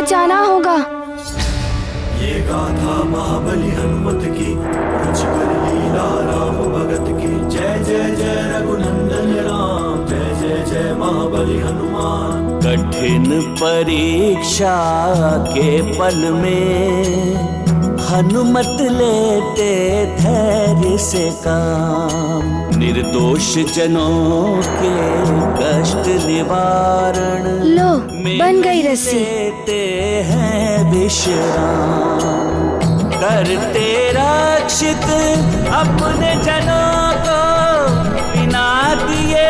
जाना होगा। ये गाथा महाबली हनुमत की, कुछ कर लीला राम भगत की। जय जय जय रघुनंदन राम, जय जय जय महाबली हनुमान। कठिन परीक्षा के पल में हनुमत लेते धैर्य से काम। निर्दोष जनों के कष्ट निवारण लो, बन गई रस्सी। देते हैं विश्राम। करते रक्षित अपने जनों को, बिना दिए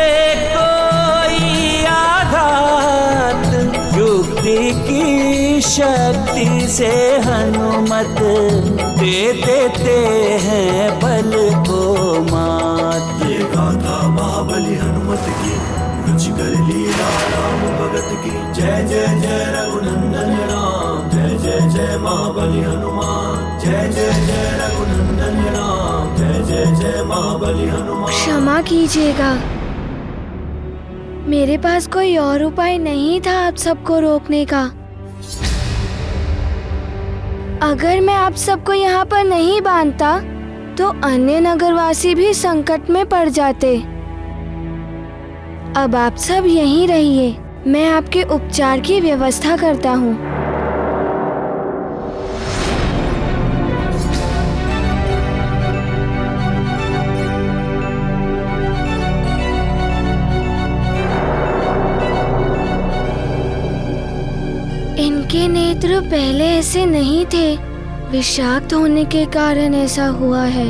कोई आघात। युक्ति की शक्ति से हनुमत दे देते हैं बल को मात। ये गाथा महाबली हनुमत की, कुछ कर लीला राम भगत की। जय जय जय रघुनंदन राम, जय जय जय महाबली हनुमान। जय जय जय रघुनंदन राम, जय जय जय महाबली हनुमान। क्षमा कीजिएगा, मेरे पास कोई और उपाय नहीं था आप सबको रोकने का। अगर मैं आप सबको यहाँ पर नहीं बांधता तो अन्य नगरवासी भी संकट में पड़ जाते। अब आप सब यहीं रहिए, मैं आपके उपचार की व्यवस्था करता हूँ। इनके नेत्र पहले ऐसे नहीं थे, विषाक्त होने के कारण ऐसा हुआ है।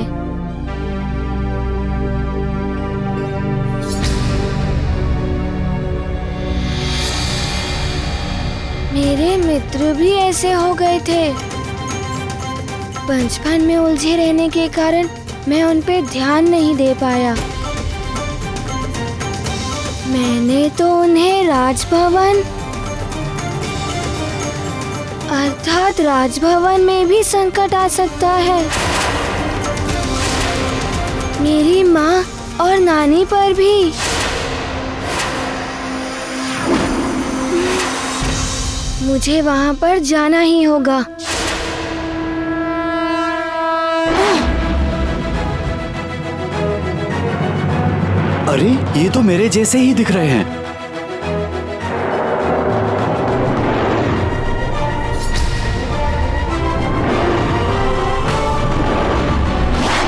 मेरे मित्र भी ऐसे हो गए थे। बचपन में उलझे रहने के कारण मैं उन पे ध्यान नहीं दे पाया। मैंने तो उन्हें राजभवन अर्थात राजभवन में भी संकट आ सकता है। मेरी माँ और नानी पर भी। मुझे वहाँ पर जाना ही होगा। अरे ये तो मेरे जैसे ही दिख रहे हैं।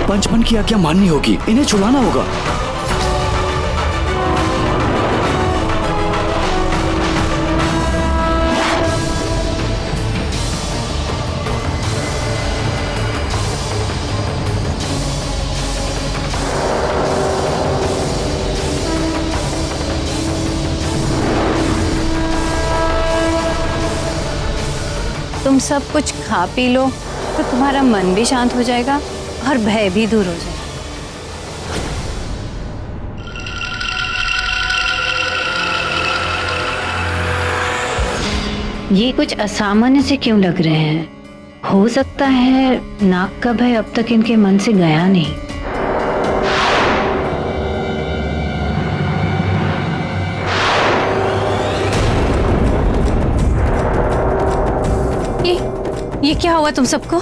पंचपन की आज्ञा माननी होगी, इन्हें छुड़ाना होगा। तुम सब कुछ खा पी लो तो तुम्हारा मन भी शांत हो जाएगा और भय भी दूर हो जाएगा। ये कुछ असामान्य से क्यों लग रहे हैं? हो सकता है नाग का भय अब तक इनके मन से गया नहीं। ये क्या हुआ तुम सबको?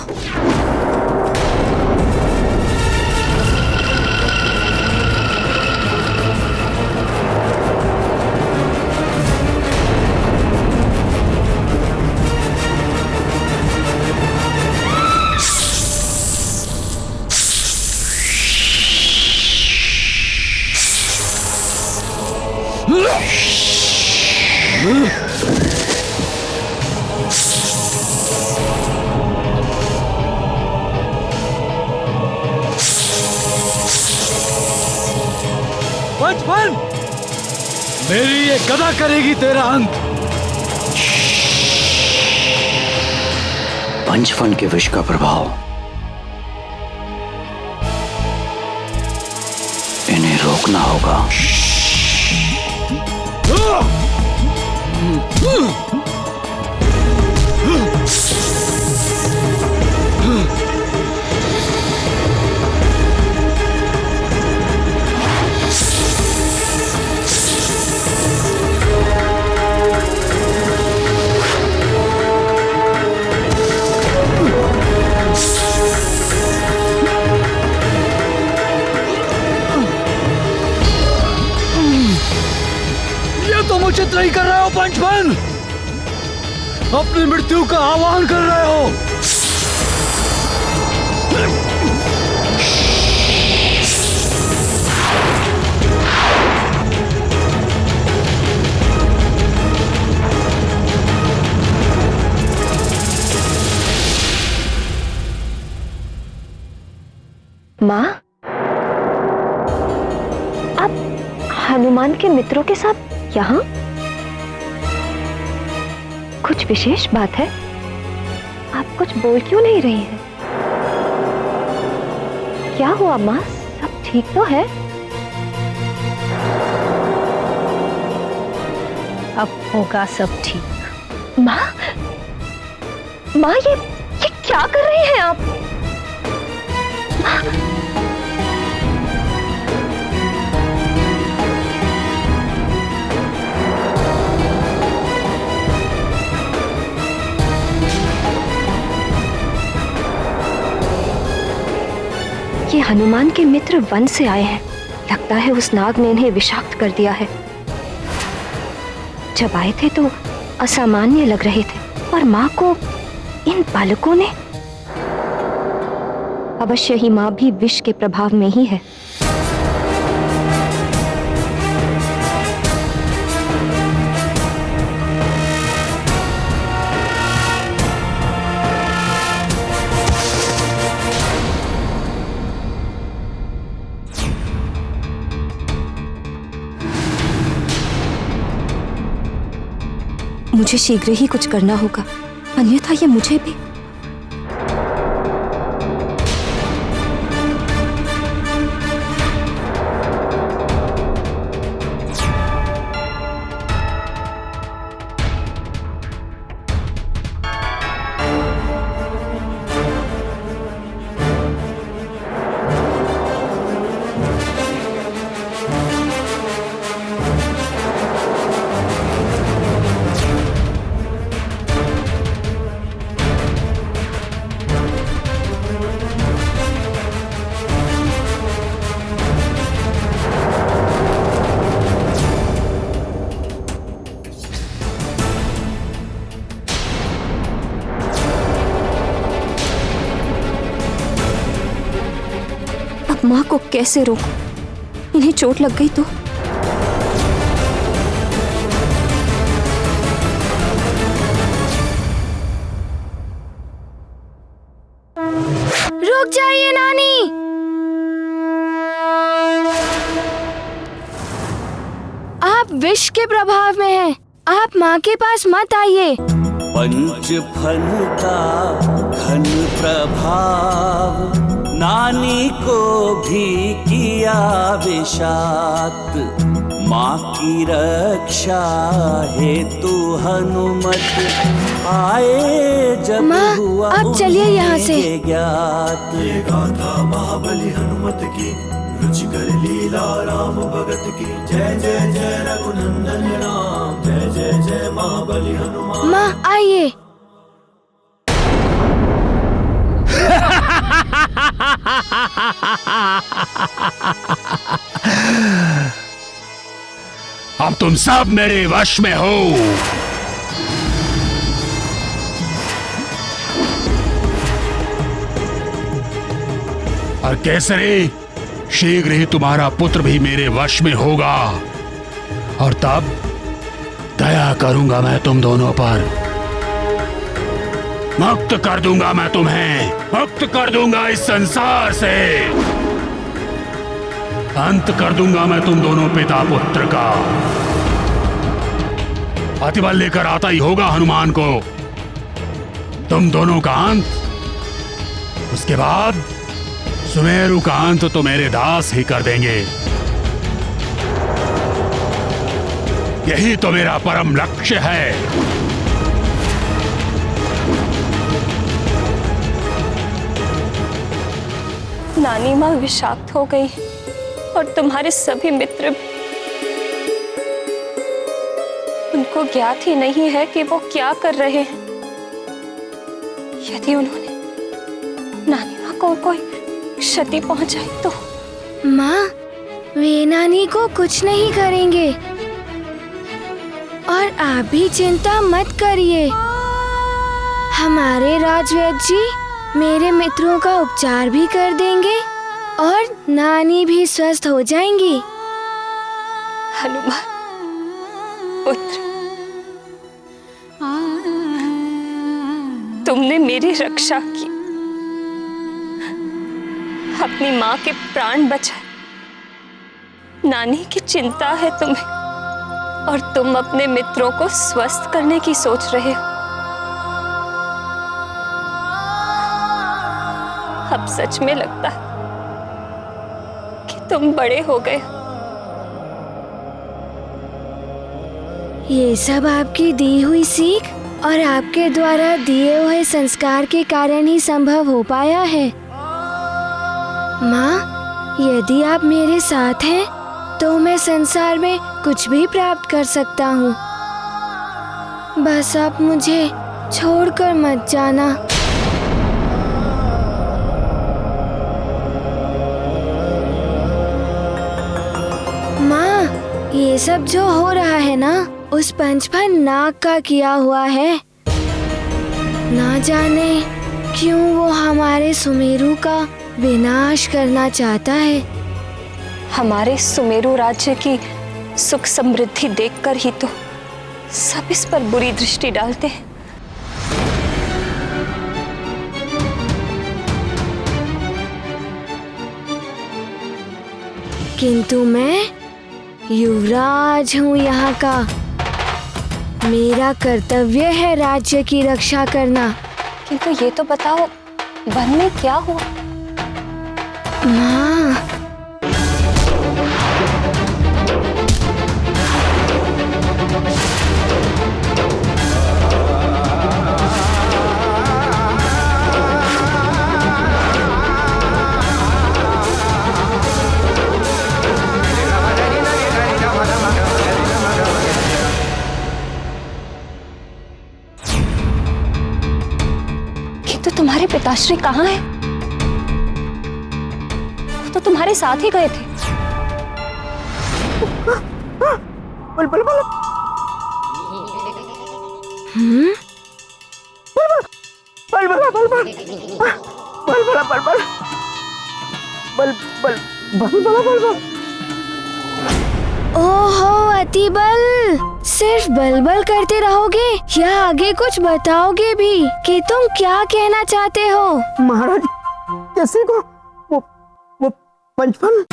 बचपन, मेरी ये गदा करेगी तेरा अंत। पंचफन के विष का प्रभाव, इन्हें रोकना होगा। उचित नहीं कर रहे हो पंचमन। अपनी मृत्यु का आह्वान कर रहे हो। माँ, आप हनुमान के मित्रों के साथ यहाँ? कुछ विशेष बात है? आप कुछ बोल क्यों नहीं रही हैं? क्या हुआ माँ, सब ठीक तो है? अब होगा सब ठीक। माँ, माँ ये क्या कर रही हैं आप? ये हनुमान के मित्र वन से आए हैं। लगता है उस नाग ने इन्हें विषाक्त कर दिया है। जब आए थे तो असामान्य लग रहे थे, पर माँ को इन बालकों ने। अवश्य ही माँ भी विष के प्रभाव में ही है। मुझे शीघ्र ही कुछ करना होगा, अन्यथा ये मुझे भी। माँ को कैसे रोकूं? इन्हें चोट लग गई तो? रुक जाइए नानी। आप विष के प्रभाव में हैं। आप माँ के पास मत आइए। पंच फन का घन प्रभाव नानी को भी किया विषाक्त। माँ की रक्षा हेतु हनुमत आए जब माँ, हुआ आप चलिए यहाँ से। ज्ञात। ये गाथा महाबली हनुमत की, रुचिकर लीला राम भगत की। जय जय जय रघुनंदन राम, जय जय जय महाबली हनुमान। माँ आइए। अब तुम सब मेरे वश में हो। और केसरी, शीघ्र ही तुम्हारा पुत्र भी मेरे वश में होगा, और तब दया करूंगा मैं तुम दोनों पर। मुक्त कर दूंगा मैं तुम्हें, मुक्त कर दूंगा इस संसार से। अंत कर दूंगा मैं तुम दोनों पिता पुत्र का। अतिबल लेकर आता ही होगा हनुमान को तुम दोनों का अंत। उसके बाद सुमेरु का अंत तो मेरे दास ही कर देंगे। यही तो मेरा परम लक्ष्य है। नानी माँ विषाक्त हो गई और तुम्हारे सभी मित्र भी। उनको ज्ञात ही नहीं है कि वो क्या कर रहे हैं। यदि उन्होंने नानी माँ को कोई क्षति पहुंचाई तो? माँ, वे नानी को कुछ नहीं करेंगे। और आप भी चिंता मत करिए। हमारे राजवैद्य जी मेरे मित्रों का उपचार भी कर देंगे और नानी भी स्वस्थ हो जाएंगी। हनुमान पुत्र, तुमने मेरी रक्षा की, अपनी माँ के प्राण बचाए। नानी की चिंता है तुम्हें और तुम अपने मित्रों को स्वस्थ करने की सोच रहे हो। अब सच में लगता है कि तुम बड़े हो गए हो। ये सब आपकी दी हुई सीख और आपके द्वारा दिए हुए संस्कार के कारण ही संभव हो पाया है। माँ, यदि आप मेरे साथ हैं तो मैं संसार में कुछ भी प्राप्त कर सकता हूँ। बस आप मुझे छोड़कर मत जाना। माँ, ये सब जो हो रहा है ना, उस पंचफन नाग का किया हुआ है। ना जाने क्यों वो हमारे सुमेरु का विनाश करना चाहता है। हमारे सुमेरु राज्य की सुख समृद्धि देखकर ही तो सब इस पर बुरी दृष्टि डालते हैं। किंतु मैं युवराज हूँ यहाँ का। मेरा कर्तव्य है राज्य की रक्षा करना। किंतु ये तो बताओ, वन में क्या हुआ? माँ, तो तुम्हारे पिताश्री कहाँ हैं? वो तो तुम्हारे साथ ही गए थे। बल बल बल। बल बल बल बल बल बल बल बल बल बल बल बल बल बल। ओहो अति बल, सिर्फ बलबल करते रहोगे या आगे कुछ बताओगे भी कि तुम क्या कहना चाहते हो? महाराज, कैसे को वो पंचफल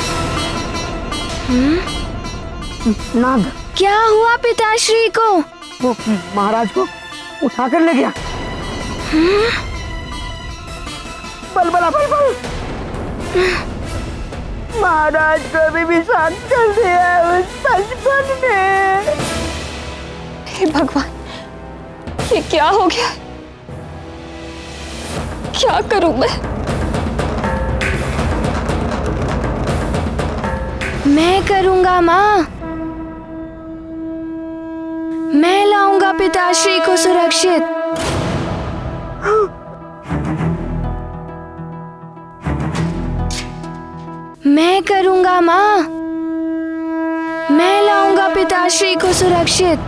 नाग क्या हुआ पिताश्री को? वो महाराज को उठा कर ले गया। बल बला बल बल। महाराज को भी विषाक्त कर दिया उस पंचफल ने। हे भगवान, ये क्या हो गया? क्या करूं मैं करूंगा माँ। मैं लाऊंगा पिताश्री को सुरक्षित। मैं करूंगा माँ। मैं लाऊंगा पिताश्री को सुरक्षित।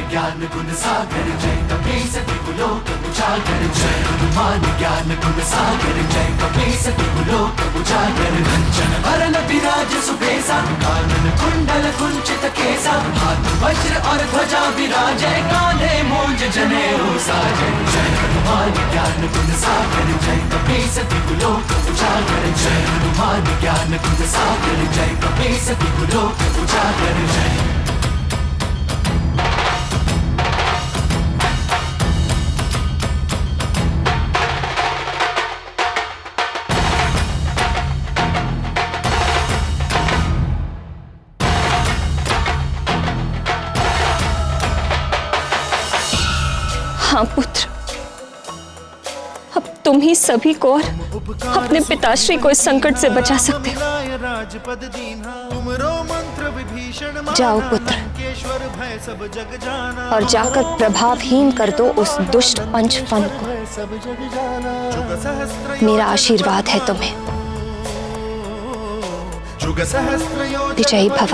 ज्ञान गुण सागर जय कपीस तिलोक उजागर। जय हनुमान ज्ञान गुण सागर जय कपीस तिलोक उजागर। कंचन बरन विराज सुबेसा कानन कुंडल कुंचित केसा। हाथ वज्र और ध्वजा विराजै कांधे मूंज जनेऊ साजै। जय हनुमान ज्ञान गुण सागर जय कपीस तिलोक उजागर। जय हनुमान ज्ञान गुण सागर जय कपीस तिलोक उजागर। जय हाँ पुत्र, अब तुम ही सभी को और अपने पिताश्री को इस संकट से बचा सकते हो। जाओ पुत्र, और जाकर प्रभावहीन कर दो उस दुष्ट पंचफन को। मेरा आशीर्वाद है तुम्हें। विजयी भव।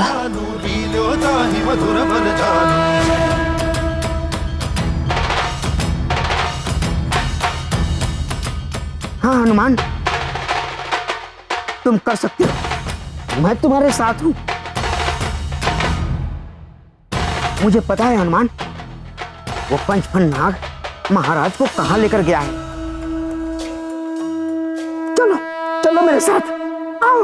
हाँ हनुमान, तुम कर सकते हो, मैं तुम्हारे साथ हूं। मुझे पता है हनुमान, वो पंचफन नाग महाराज को कहां लेकर गया है। चलो चलो मेरे साथ, आओ।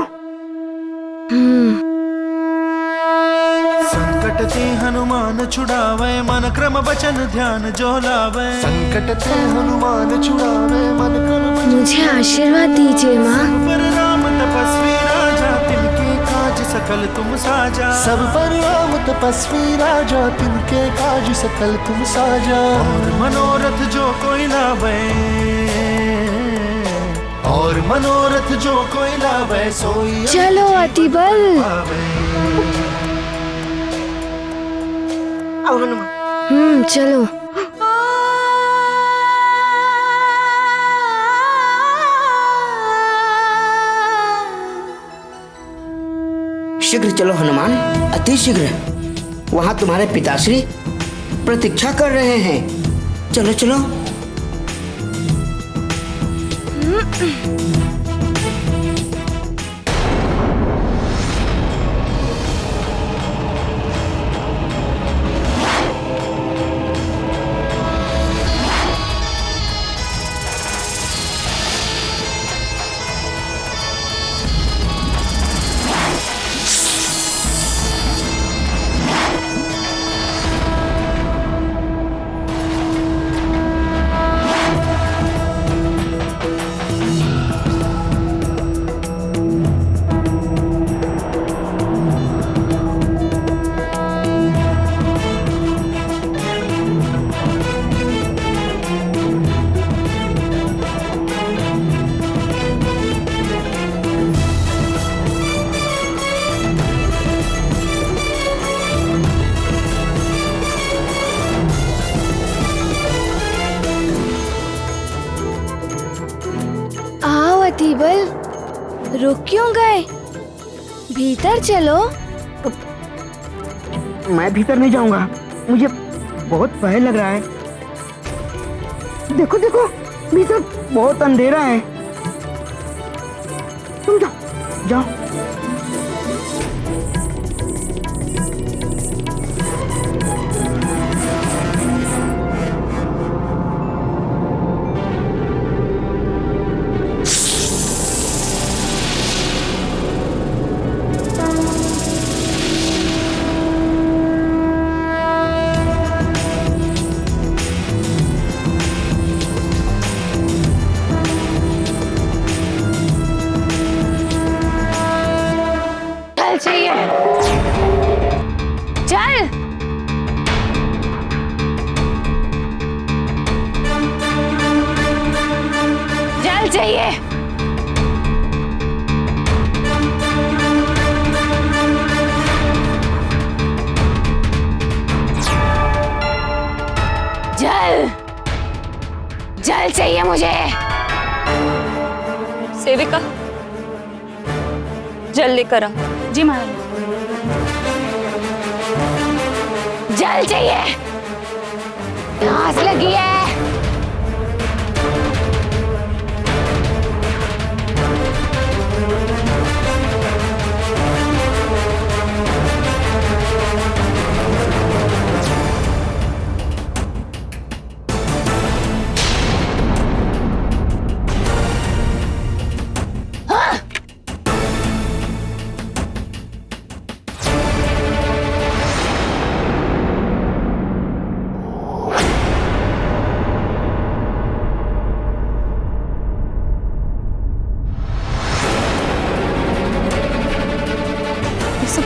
संकट ते हनुमान छुड़ावे, मन क्रम वचन ध्यान जो लावे। संकट ते हनुमान छुड़ावे, मन क्रम मुझे आशीर्वाद दीजिए माँ। पर राम तपस्वी राजा, तिनके काज सकल तुम साजा। सब पर राम तपस्वी राजा, तिनके काज सकल तुम साजा। और मनोरथ जो कोई लावे, और मनोरथ जो कोई लावे, सोई चलो अतिबल। आओ हनुमान। चलो। शीघ्र चलो हनुमान, अति शीघ्र। वहां तुम्हारे पिताश्री प्रतीक्षा कर रहे हैं। चलो चलो। अतिबल, रुक क्यों गए? भीतर चलो। मैं भीतर नहीं जाऊंगा, मुझे बहुत भय लग रहा है। देखो देखो, भीतर बहुत अंधेरा है। तुम जाओ जाओ। चाहिए, चल। जल चाहिए। जल, जल चाहिए मुझे। सेविका, जल लेकर आ। जी महारानी। जल चाहिए, प्यास लगी है।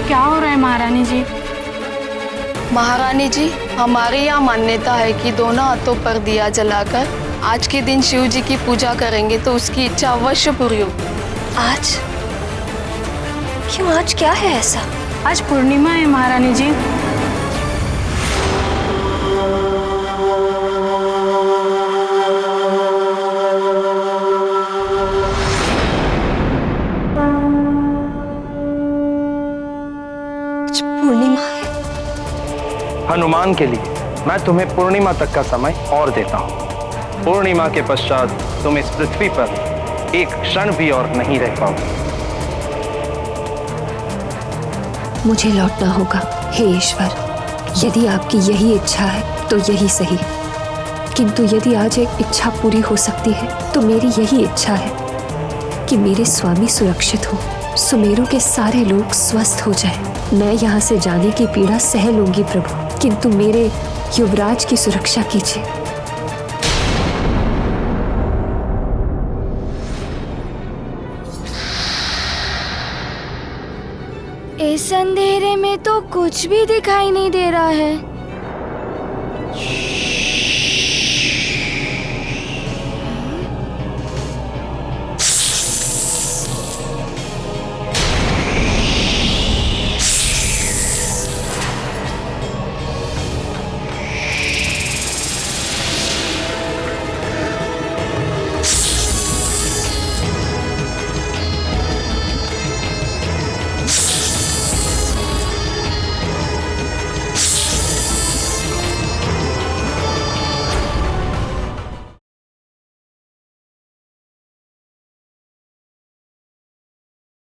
क्या हो रहा है महारानी जी? महारानी जी, हमारे यहाँ मान्यता है कि दोनों हाथों पर दिया जलाकर आज के दिन शिव जी की पूजा करेंगे तो उसकी इच्छा अवश्य पूरी होगी। आज? क्यों, आज क्या है ऐसा? आज पूर्णिमा है महारानी जी। आज पूर्णिमा है। हनुमान के लिए मैं तुम्हें पूर्णिमा तक का समय और देता हूँ। पूर्णिमा के पश्चात तुम इस पृथ्वी पर एक क्षण भी और नहीं रह पाओगे। मुझे लौटना होगा हे ईश्वर। यदि आपकी यही इच्छा है तो यही सही, किंतु यदि आज एक इच्छा पूरी हो सकती है तो मेरी यही इच्छा है कि मेरे स्वामी सुरक्षित हो, सुमेरु के सारे लोग स्वस्थ हो जाएं। मैं यहाँ से जाने की पीड़ा सह लूंगी प्रभु, किंतु मेरे युवराज की सुरक्षा कीजिए। इस अंधेरे में तो कुछ भी दिखाई नहीं दे रहा है।